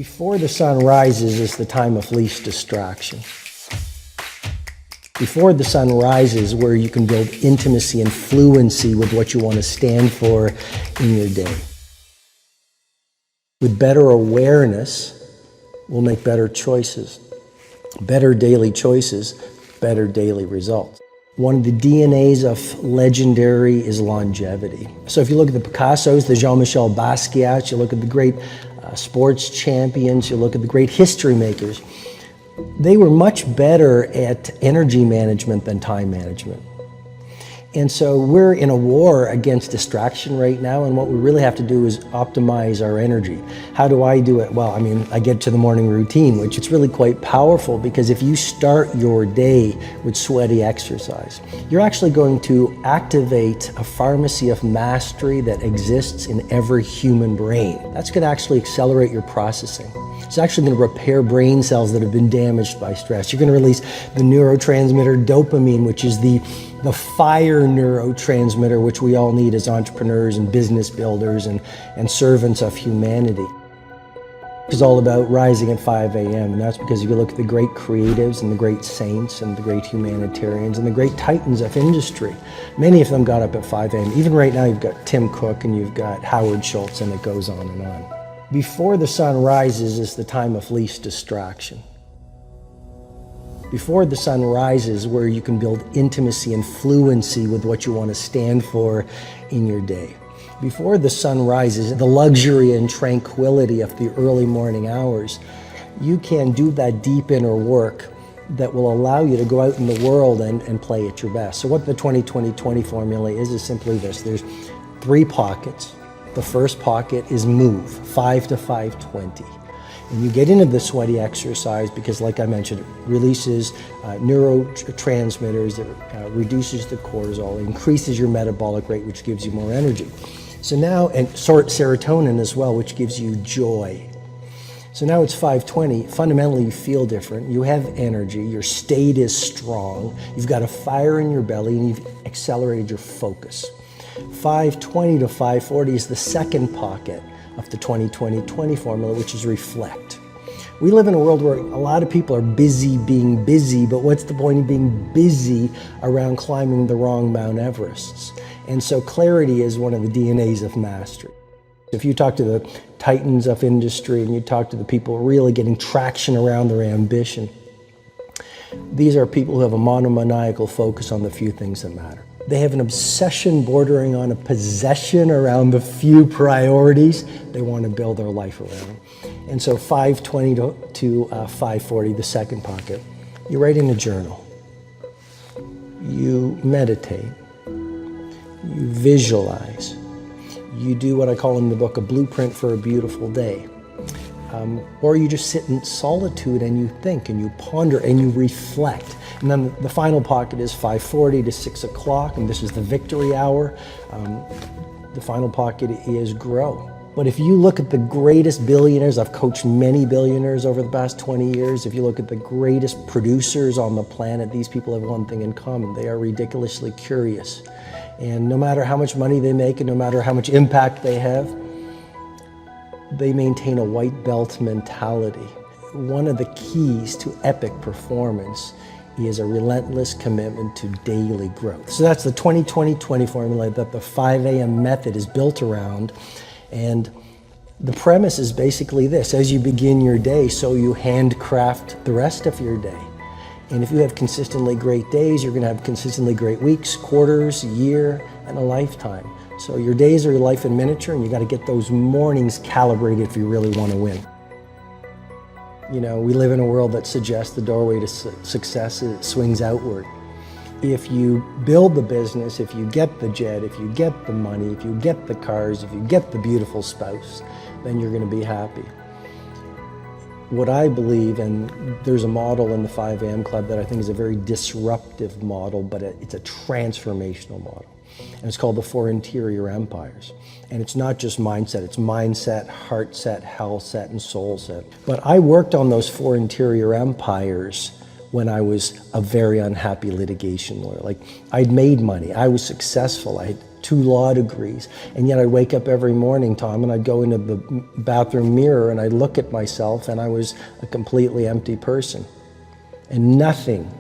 Before the sun rises is the time of least distraction. Before the sun rises, where you can build intimacy and fluency with what you want to stand for in your day. With better awareness, we'll make better choices. Better daily choices, better daily results. One of the DNAs of legendary is longevity. So if you look at the Picassos, the Jean-Michel Basquiats, you look at the great sports champions, you look at the great history makers, they were much better at energy management than time management. And so we're in a war against distraction right now, and what we really have to do is optimize our energy. How do I do it? Well, I get to the morning routine, which is really quite powerful, because if you start your day with sweaty exercise, you're actually going to activate a pharmacy of mastery that exists in every human brain. That's going to actually accelerate your processing. It's actually going to repair brain cells that have been damaged by stress. You're going to release the neurotransmitter dopamine, which is the fire neurotransmitter, which we all need as entrepreneurs and business builders and servants of humanity. It's all about rising at 5 a.m. and that's because if you look at the great creatives and the great saints and the great humanitarians and the great titans of industry, many of them got up at 5 a.m. Even right now you've got Tim Cook and you've got Howard Schultz, and it goes on and on. Before the sun rises is the time of least distraction. Before the sun rises, where you can build intimacy and fluency with what you want to stand for in your day. Before the sun rises, the luxury and tranquility of the early morning hours, you can do that deep inner work that will allow you to go out in the world and play at your best. So what the 20-20-20 formula is simply this. There's 3 pockets. The first pocket is move, 5 to 5:20. And you get into the sweaty exercise because, like I mentioned, it releases neurotransmitters, it reduces the cortisol, increases your metabolic rate, which gives you more energy. So now, and serotonin as well, which gives you joy. So now it's 5:20, fundamentally you feel different, you have energy, your state is strong, you've got a fire in your belly, and you've accelerated your focus. 5:20 to 5:40 is the second pocket of the 20-20-20 formula, which is reflect. We live in a world where a lot of people are busy being busy, but what's the point of being busy around climbing the wrong Mount Everests? And so clarity is one of the DNAs of mastery. If you talk to the titans of industry and you talk to the people really getting traction around their ambition, these are people who have a monomaniacal focus on the few things that matter. They have an obsession bordering on a possession around the few priorities they want to build their life around. And so 5:20 to 5:40, the second pocket, you write in a journal, you meditate, you visualize, you do what I call in the book a blueprint for a beautiful day. Or you just sit in solitude and you think and you ponder and you reflect. And then the final pocket is 5:40 to 6 o'clock, and this is the victory hour. The final pocket is grow. But if you look at the greatest billionaires, I've coached many billionaires over the past 20 years. If you look at the greatest producers on the planet, these people have one thing in common. They are ridiculously curious. And no matter how much money they make and no matter how much impact they have, they maintain a white belt mentality. One of the keys to epic performance is a relentless commitment to daily growth. So that's the 20-20-20 formula that the 5 a.m. method is built around. And the premise is basically this: as you begin your day, so you handcraft the rest of your day. And if you have consistently great days, you're going to have consistently great weeks, quarters, year, and a lifetime. So your days are your life in miniature, and you got to get those mornings calibrated if you really want to win. You know, we live in a world that suggests the doorway to success swings outward. If you build the business, if you get the jet, if you get the money, if you get the cars, if you get the beautiful spouse, then you're going to be happy. What I believe, and there's a model in the 5 a.m. Club that I think is a very disruptive model, but it's a transformational model. And it's called the 4 interior empires. And it's not just mindset, it's mindset, heart set, health set, and soul set. But I worked on those 4 interior empires when I was a very unhappy litigation lawyer. Like, I'd made money, I was successful, I had 2 law degrees. And yet I wake up every morning, Tom, and I'd go into the bathroom mirror and I'd look at myself and I was a completely empty person. And nothing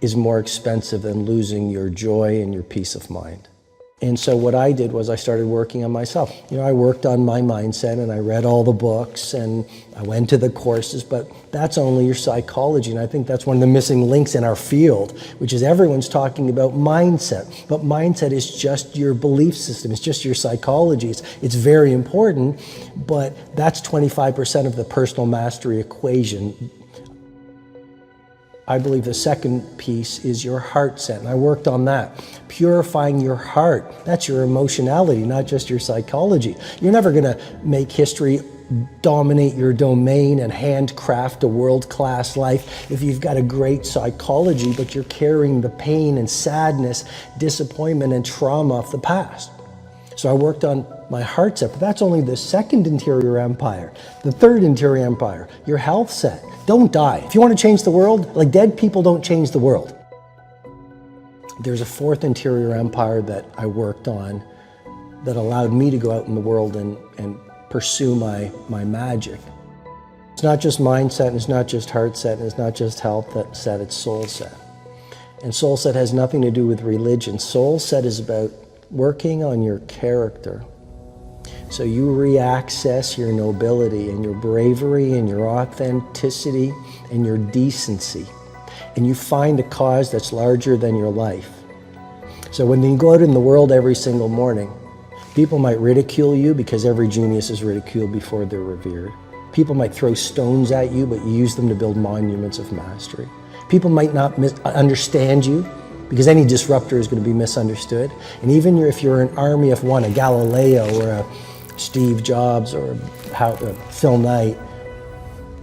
is more expensive than losing your joy and your peace of mind. And so what I did was I started working on myself. I worked on my mindset and I read all the books and I went to the courses, but that's only your psychology. And I think that's one of the missing links in our field, which is everyone's talking about mindset. But mindset is just your belief system. It's just your psychology. It's very important, but that's 25% of the personal mastery equation. I believe the second piece is your heart set, and I worked on that. Purifying your heart, that's your emotionality, not just your psychology. You're never gonna make history dominate your domain and handcraft a world-class life if you've got a great psychology, but you're carrying the pain and sadness, disappointment and trauma of the past. So I worked on my heart set, but that's only the second interior empire. The third interior empire, your health set. Don't die. If you want to change the world, like dead people don't change the world. There's a fourth interior empire that I worked on that allowed me to go out in the world and pursue my magic. It's not just mindset, and it's not just heart set, and it's not just health set, it's soul set. And soul set has nothing to do with religion. Soul set is about working on your character. So you re-access your nobility and your bravery and your authenticity and your decency. And you find a cause that's larger than your life. So when you go out in the world every single morning, people might ridicule you because every genius is ridiculed before they're revered. People might throw stones at you, but you use them to build monuments of mastery. People might not understand you, because any disruptor is going to be misunderstood. And even if you're an army of one, a Galileo or a Steve Jobs or a Phil Knight,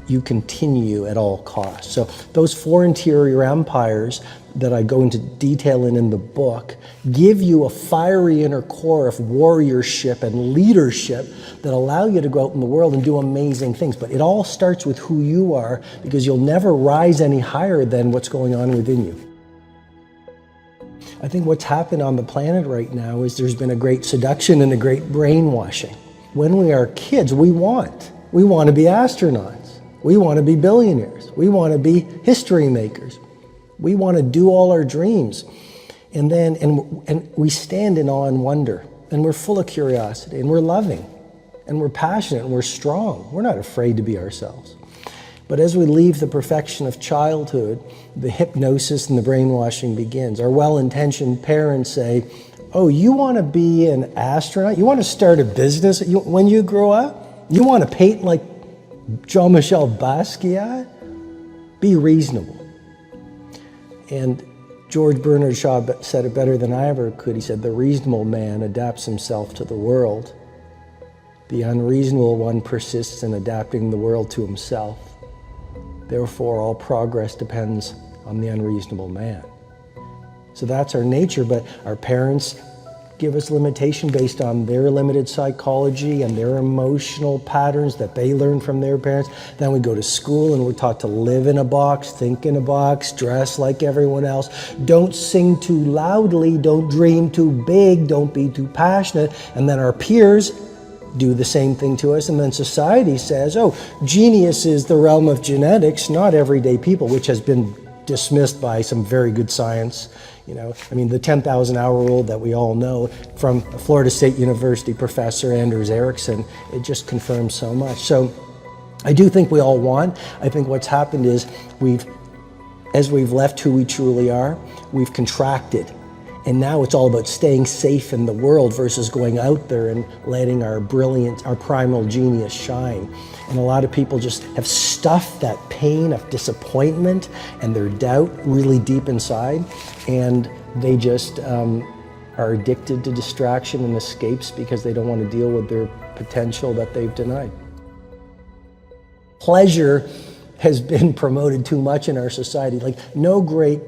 you continue at all costs. So those 4 interior empires that I go into detail in the book give you a fiery inner core of warriorship and leadership that allow you to go out in the world and do amazing things. But it all starts with who you are, because you'll never rise any higher than what's going on within you. I think what's happened on the planet right now is there's been a great seduction and a great brainwashing. When we are kids, we want to be astronauts. We want to be billionaires. We want to be history makers. We want to do all our dreams. And we stand in awe and wonder. And we're full of curiosity. And we're loving. And we're passionate. And we're strong. We're not afraid to be ourselves. But as we leave the perfection of childhood, the hypnosis and the brainwashing begins. Our well-intentioned parents say, oh, you want to be an astronaut? You want to start a business when you grow up? You want to paint like Jean-Michel Basquiat? Be reasonable. And George Bernard Shaw said it better than I ever could. He said, the reasonable man adapts himself to the world. The unreasonable one persists in adapting the world to himself. Therefore, all progress depends on the unreasonable man. So that's our nature, but our parents give us limitation based on their limited psychology and their emotional patterns that they learned from their parents. Then we go to school and we're taught to live in a box, think in a box, dress like everyone else. Don't sing too loudly, don't dream too big, don't be too passionate. And then our peers do the same thing to us. And then society says, oh, genius is the realm of genetics, not everyday people, which has been dismissed by some very good science. The 10,000 hour rule that we all know from Florida State University professor Anders Ericsson, it just confirms so much. So I do think we all want. I think what's happened is as we've left who we truly are, we've contracted. And now it's all about staying safe in the world versus going out there and letting our brilliance, our primal genius shine. And a lot of people just have stuffed that pain of disappointment and their doubt really deep inside. And they just are addicted to distraction and escapes because they don't want to deal with their potential that they've denied. Pleasure has been promoted too much in our society. Like no great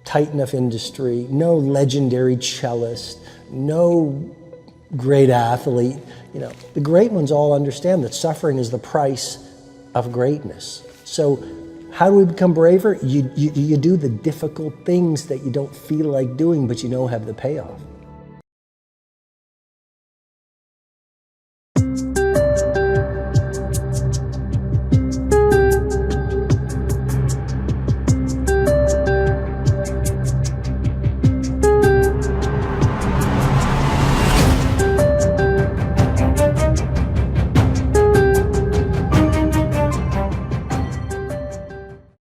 titan of industry, no legendary cellist, no great athlete. The great ones all understand that suffering is the price of greatness. So How do we become braver? You do the difficult things that you don't feel like doing, but you know have the payoff.